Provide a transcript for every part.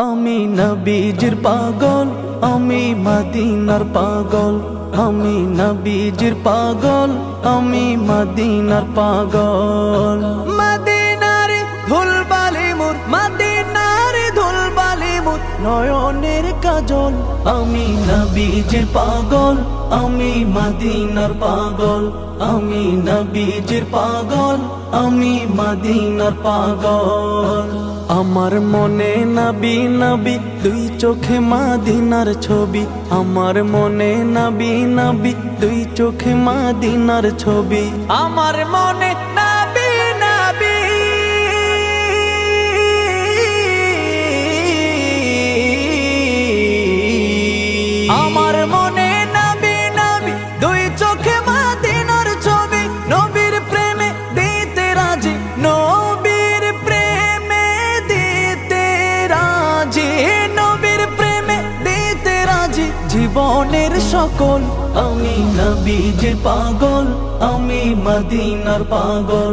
আমি নবীজির পাগল, আমি মদিনার পাগল। আমি নবীজির পাগল, আমি মদিনার পাগল। মদিনার ধুলবালি মোর, মদিনার ধুলবালি মোর নয়নের কাজল। আমি নবীজির পাগল, আমি মদিনার পাগল। আমি নবীজির পাগল, আমি মদিনার পাগল। আমার মনে নবী নবী দুই চোখে মদিনার ছবি। আমার মনে নবী নবী দুই চোখে মদিনার ছবি। আমার মনে নবী নবী আমার মনে নবী নবী দুই চোখে মদিনার ছবি। নবীর প্রেমে দিতে রাজি, নবীর প্রেমে দিতে রাজি, নবীর প্রেমে দিতে রাজি জীবনের সকল। আমি নবীজির পাগল, আমি মদিনার পাগল।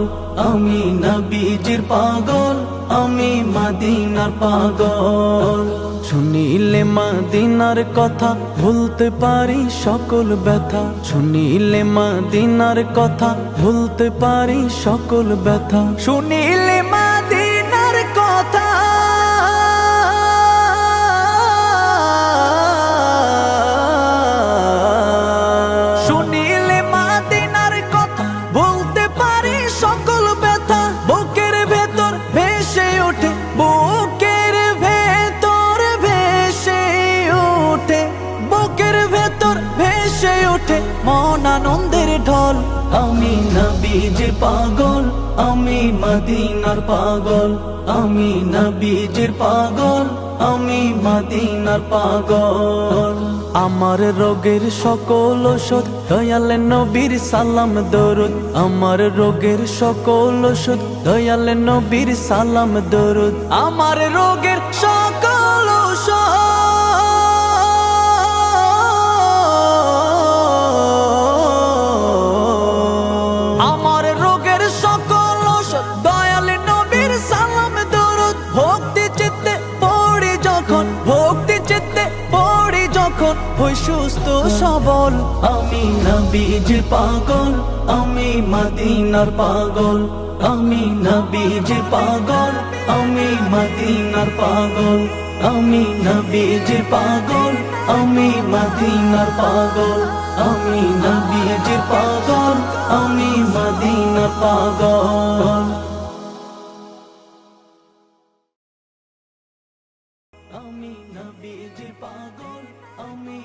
আমি নবীজির পাগল, আমি মদিনার পাগল। শুনিলে মদিনার কথা ভুলতে পারি সকল ব্যথা। শুনিলে মদিনার কথা ভুলতে পারি সকল ব্যথা। শুনিলে মদিনার কথা শুনিলে মদিনার কথা ভুলতে পারি সকল ব্যথা। বুকের ভেতর ভেসে ওঠে, বুকের ভেতর ভেসে ওঠে, বুকের ভেতর ভেসে ওঠে মন আনন্দের ঢল। আমি নবীজির পাগল, আমি মদিনার পাগল। আমি নবীজির পাগল, আমি মদিনার পাগল। আমার রোগের সকল ওষুধ দয়াল নবীর সালাম দরুদ। আমার রোগের সকল ওষুধ দয়াল নবীর সালাম দরুদ। আমার রোগের সকল ওষুধ আমার রোগের সকল ওষুধ দয়াল নবীর সালাম দরুদ। ভক্তি চিত্তে পড়ি যখন, ভক্তি চিত্তে পড়ি যখন হই সুস্থ সবল। আমি নবীজির পাগল, আমি মদিনার পাগল। আমি নবীজির পাগল, আমি মদিনার পাগল। আমি নবীজির পাগল, আমি মদিনার পাগল। আমি নবীজির পাগল, আমি মদিনার পাগল। আমি নবীজির পাগল, আমি